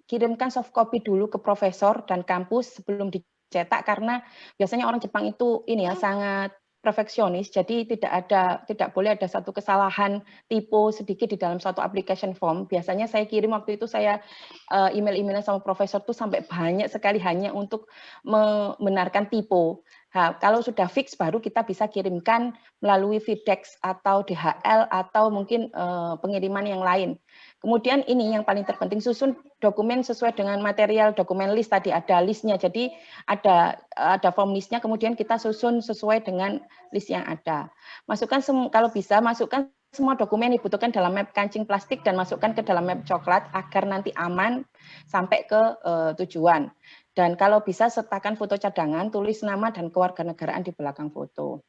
kirimkan soft copy dulu ke profesor dan kampus sebelum dicetak, karena biasanya orang Jepang itu sangat perfeksionis, jadi tidak boleh ada satu kesalahan typo sedikit di dalam suatu application form. Biasanya saya kirim waktu itu saya email-emailnya sama profesor tuh sampai banyak sekali hanya untuk membenarkan typo. Nah, kalau sudah fix baru kita bisa kirimkan melalui FedEx atau DHL atau mungkin pengiriman yang lain. Kemudian ini yang paling terpenting, susun dokumen sesuai dengan material dokumen list tadi, ada listnya. Jadi ada form listnya, kemudian kita susun sesuai dengan list yang ada. Kalau bisa masukkan semua dokumen yang dibutuhkan dalam map kancing plastik dan masukkan ke dalam map coklat agar nanti aman sampai ke tujuan. Dan kalau bisa sertakan foto cadangan, tulis nama dan kewarganegaraan di belakang foto.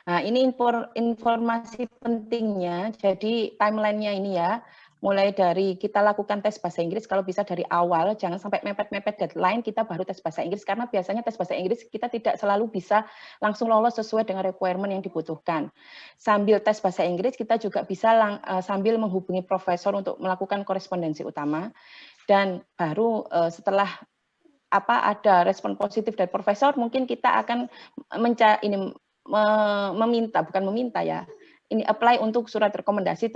Nah, ini informasi pentingnya, jadi timeline-nya ini ya, mulai dari kita lakukan tes bahasa Inggris, kalau bisa dari awal, jangan sampai mepet-mepet deadline, kita baru tes bahasa Inggris, karena biasanya tes bahasa Inggris kita tidak selalu bisa langsung lolos sesuai dengan requirement yang dibutuhkan. Sambil tes bahasa Inggris, kita juga bisa sambil menghubungi profesor untuk melakukan korespondensi utama, dan baru setelah ada respon positif dari profesor, mungkin kita akan apply untuk surat rekomendasi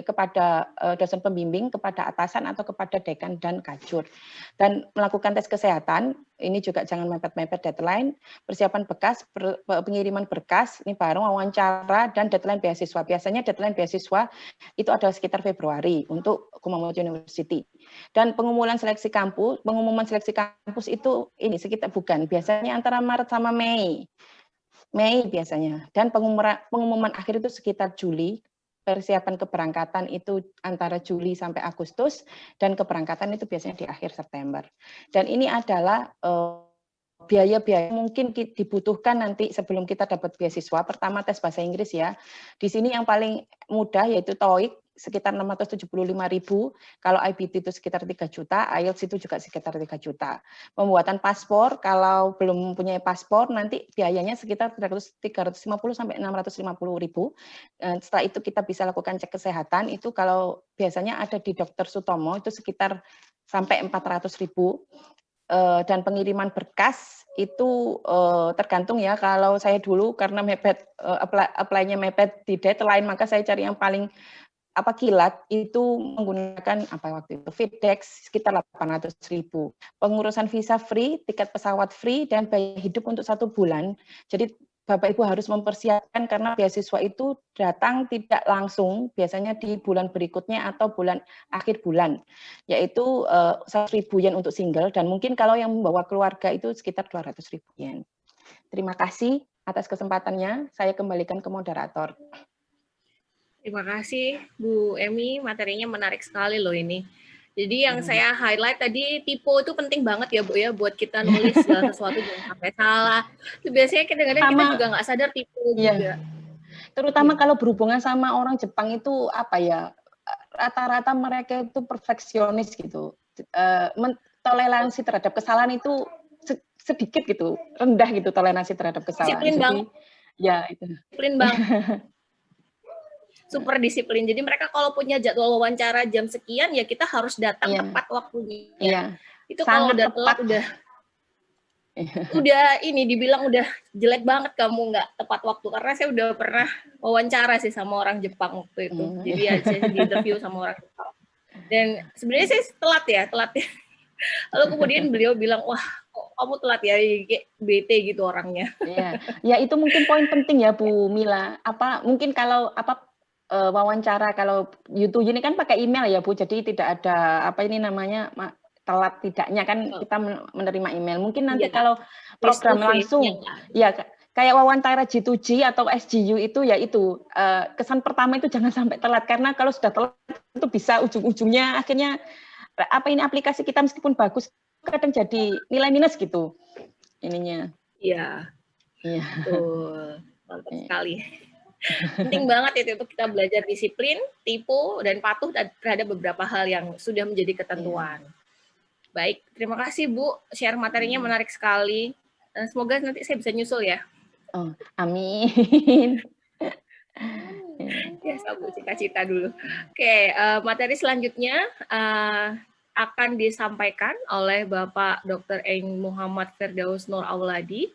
kepada dosen pembimbing, kepada atasan atau kepada dekan dan kajur. Dan melakukan tes kesehatan, ini juga jangan mepet-mepet deadline, persiapan bekas, pengiriman berkas, ini baru wawancara dan deadline beasiswa. Biasanya deadline beasiswa itu adalah sekitar Februari untuk Kumamoto University. Dan pengumuman seleksi kampus itu biasanya antara Maret sama Mei biasanya. Dan pengumuman akhir itu sekitar Juli. Persiapan keberangkatan itu antara Juli sampai Agustus, dan keberangkatan itu biasanya di akhir September. Dan ini adalah biaya-biaya mungkin dibutuhkan nanti sebelum kita dapat beasiswa. Pertama tes bahasa Inggris ya. Di sini yang paling mudah yaitu TOEIC sekitar 675.000, kalau IBT itu sekitar 3 juta, IELTS itu juga sekitar 3 juta. Pembuatan paspor, kalau belum punya paspor nanti biayanya sekitar 350 sampai 650.000. Setelah itu kita bisa lakukan cek kesehatan, itu kalau biasanya ada di Dr. Sutomo itu sekitar sampai 400.000. Dan pengiriman berkas itu tergantung ya. Kalau saya dulu karena mepet apply-nya mepet di deadline, maka saya cari yang paling kilat itu menggunakan waktu itu FedEx sekitar 800.000. Pengurusan visa free, tiket pesawat free, dan biaya hidup untuk 1 bulan. Jadi Bapak Ibu harus mempersiapkan karena beasiswa itu datang tidak langsung, biasanya di bulan berikutnya atau akhir bulan, yaitu 100.000 yen untuk single, dan mungkin kalau yang membawa keluarga itu sekitar 200.000 yen. Terima kasih atas kesempatannya, saya kembalikan ke moderator. Terima kasih Bu Emi, materinya menarik sekali loh ini. Jadi yang saya highlight tadi tipe itu penting banget ya Bu ya buat kita nulis segala sesuatu jangan sampai salah. Itu biasanya kadang-kadang kita juga nggak sadar tipe juga. Terutama kalau berhubungan sama orang Jepang itu apa ya, rata-rata mereka itu perfeksionis gitu. Toleransi terhadap kesalahan itu sedikit gitu, rendah gitu toleransi terhadap kesalahan. Disiplin banget. Ya itu. Disiplin banget. Super disiplin. Jadi mereka kalau punya jadwal wawancara jam sekian ya kita harus datang tepat waktunya. Itu kalau udah telat udah ini dibilang udah jelek banget kamu nggak tepat waktu, karena saya udah pernah wawancara sih sama orang Jepang waktu itu. Jadi saya di interview sama orang Jepang. Dan sebenarnya saya telat ya. Lalu kemudian beliau bilang, wah kok kamu telat ya, kayak bete gitu orangnya. Ya itu mungkin poin penting ya Bu Mila. Mungkin kalau wawancara kalau YouTube ini kan pakai email ya Bu, jadi tidak ada telat tidaknya kan kita menerima email. Mungkin nanti kalau program langsung ya kayak wawancara G2G atau SGU itu ya itu kesan pertama itu jangan sampai telat, karena kalau sudah telat itu bisa ujung-ujungnya akhirnya aplikasi kita meskipun bagus kadang jadi nilai minus gitu ininya. Iya. Betul. Mantap sekali. Penting banget itu kita belajar disiplin, tipu, dan patuh terhadap beberapa hal yang sudah menjadi ketentuan. Baik, terima kasih Bu. Share materinya menarik sekali. Semoga nanti saya bisa nyusul ya. Oh, amin. Ya, Bu, cita-cita dulu. Oke, materi selanjutnya akan disampaikan oleh Bapak Dr. Eng Muhammad Firdaus Nur Auladi.